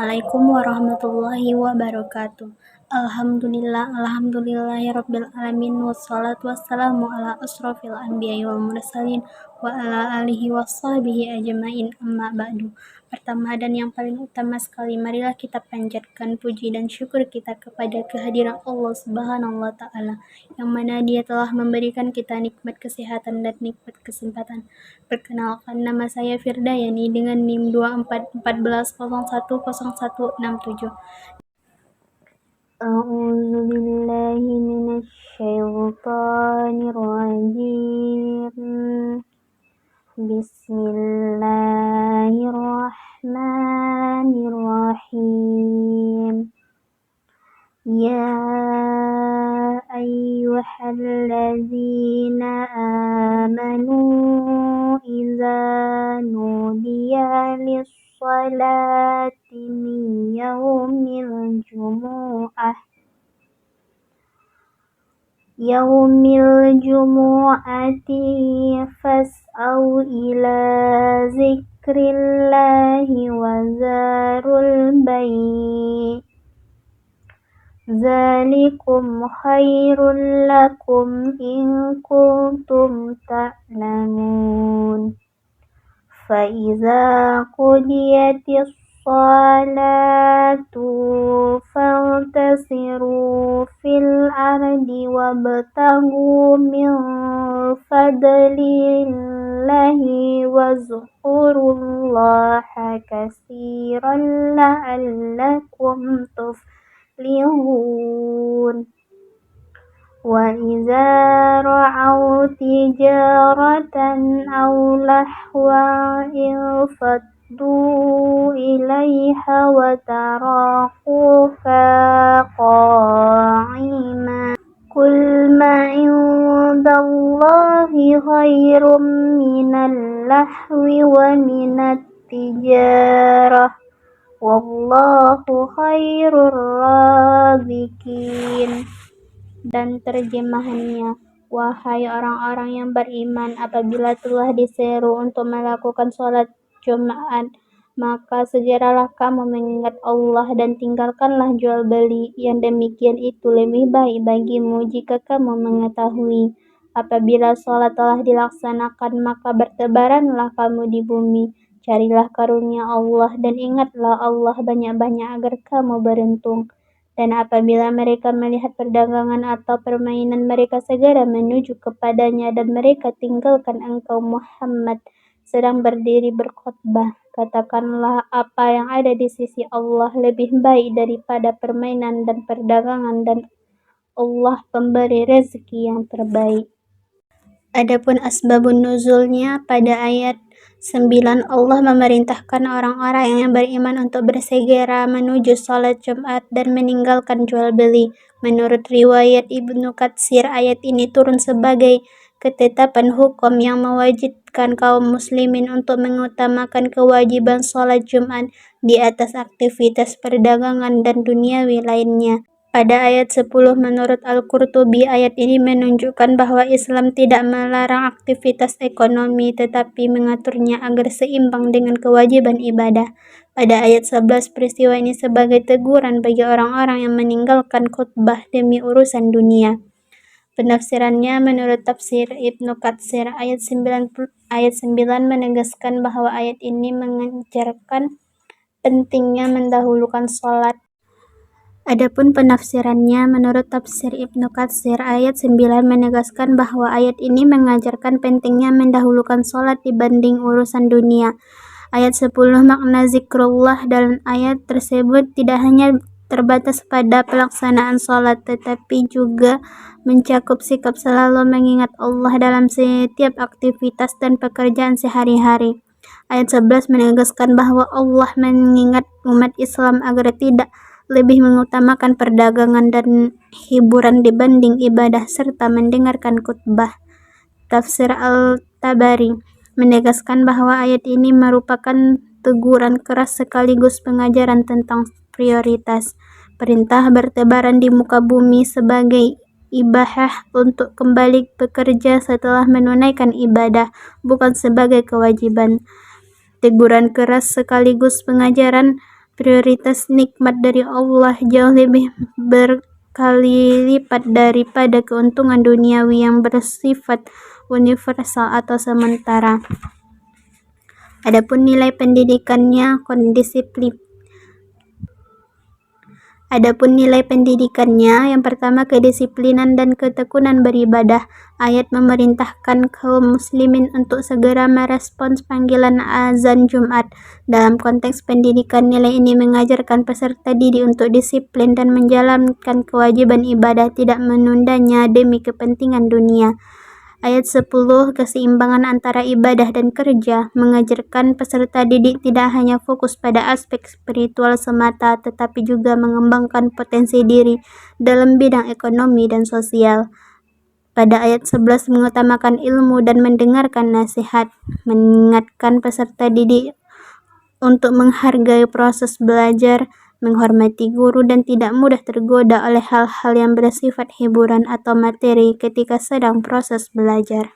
Assalamualaikum warahmatullahi wabarakatuh. Alhamdulillahirabbil alamin wassalatu wassalamu ala asrofil anbiya'i wal mursalin wa ala alihi wassahbihi ajmain amma ba'du. Pertama dan yang paling utama sekali, marilah kita panjatkan puji dan syukur kita kepada kehadiran Allah Subhanahu wa taala yang mana Dia telah memberikan kita nikmat kesehatan dan nikmat kesempatan. Perkenalkan, nama saya Firdayani dengan NIM 2414010167. A'udzu billahi minasyaitonir rajim. Bismillahirrahmanirrahim. Ya ayyuhalladzina amanu idza nudiya lis-salati min yaumil jumu'ati fas'au ila zikrillahi wa zarul bai' zalikum khairul lakum in kuntum ta'lamun. Fa iza qudiyatis salatu fantasiru fil ardi wabtaghu min fadlillahi wazkurullaha katsiran la'allakum tuflihun. Wa iza ra'aw tijaratan aw lahwan infaddu ilaiha wa tarakuka qa'ima. Qul ma indallahi khairum minal lahwi wa minat tijarah wallahu khairur razikin. Dan terjemahannya, wahai orang-orang yang beriman, apabila telah diseru untuk melakukan sholat Jumat, maka segeralah kamu mengingat Allah dan tinggalkanlah jual beli. Yang demikian itu lebih baik bagimu jika kamu mengetahui. Apabila sholat telah dilaksanakan, maka bertebaranlah kamu di bumi. Carilah karunia Allah dan ingatlah Allah banyak-banyak agar kamu beruntung. Dan apabila mereka melihat perdagangan atau permainan, mereka segera menuju kepadanya dan mereka tinggalkan engkau Muhammad sedang berdiri berkhutbah. Katakanlah, apa yang ada di sisi Allah lebih baik daripada permainan dan perdagangan, dan Allah pemberi rezeki yang terbaik. Adapun asbabun nuzulnya, pada ayat 9 Allah memerintahkan orang-orang yang beriman untuk bersegera menuju salat Jumat dan meninggalkan jual beli. Menurut riwayat Ibnu Katsir, ayat ini turun sebagai ketetapan hukum yang mewajibkan kaum muslimin untuk mengutamakan kewajiban salat Jumat di atas aktivitas perdagangan dan duniawi lainnya. Pada ayat 10 menurut Al-Qurtubi, ayat ini menunjukkan bahwa Islam tidak melarang aktivitas ekonomi tetapi mengaturnya agar seimbang dengan kewajiban ibadah. Pada ayat 11, peristiwa ini sebagai teguran bagi orang-orang yang meninggalkan khutbah demi urusan dunia. Penafsirannya menurut tafsir Ibnu Katsir, ayat 9 menegaskan bahwa ayat ini mengajarkan pentingnya mendahulukan sholat. Adapun penafsirannya menurut tafsir Ibnu Katsir, ayat 9 menegaskan bahwa ayat ini mengajarkan pentingnya mendahulukan sholat dibanding urusan dunia. Ayat 10 makna zikrullah dalam ayat tersebut tidak hanya terbatas pada pelaksanaan sholat tetapi juga mencakup sikap selalu mengingat Allah dalam setiap aktivitas dan pekerjaan sehari-hari. Ayat 11 menegaskan bahwa Allah mengingat umat Islam agar tidak lebih mengutamakan perdagangan dan hiburan dibanding ibadah serta mendengarkan khutbah. Tafsir Al-Tabari menegaskan bahwa ayat ini merupakan teguran keras sekaligus pengajaran tentang prioritas. Perintah bertebaran di muka bumi sebagai ibahah untuk kembali bekerja setelah menunaikan ibadah, bukan sebagai kewajiban. Teguran keras sekaligus pengajaran prioritas nikmat dari Allah jauh lebih berkali lipat daripada keuntungan duniawi yang bersifat universal atau sementara. Adapun nilai pendidikannya, yang pertama kedisiplinan dan ketekunan beribadah. Ayat memerintahkan kaum muslimin untuk segera merespons panggilan azan Jumat. Dalam konteks pendidikan, nilai ini mengajarkan peserta didik untuk disiplin dan menjalankan kewajiban ibadah, tidak menundanya demi kepentingan dunia. Ayat 10, keseimbangan antara ibadah dan kerja, mengajarkan peserta didik tidak hanya fokus pada aspek spiritual semata, tetapi juga mengembangkan potensi diri dalam bidang ekonomi dan sosial. Pada ayat 11, mengutamakan ilmu dan mendengarkan nasihat, mengingatkan peserta didik untuk menghargai proses belajar, menghormati guru, dan tidak mudah tergoda oleh hal-hal yang bersifat hiburan atau materi ketika sedang proses belajar.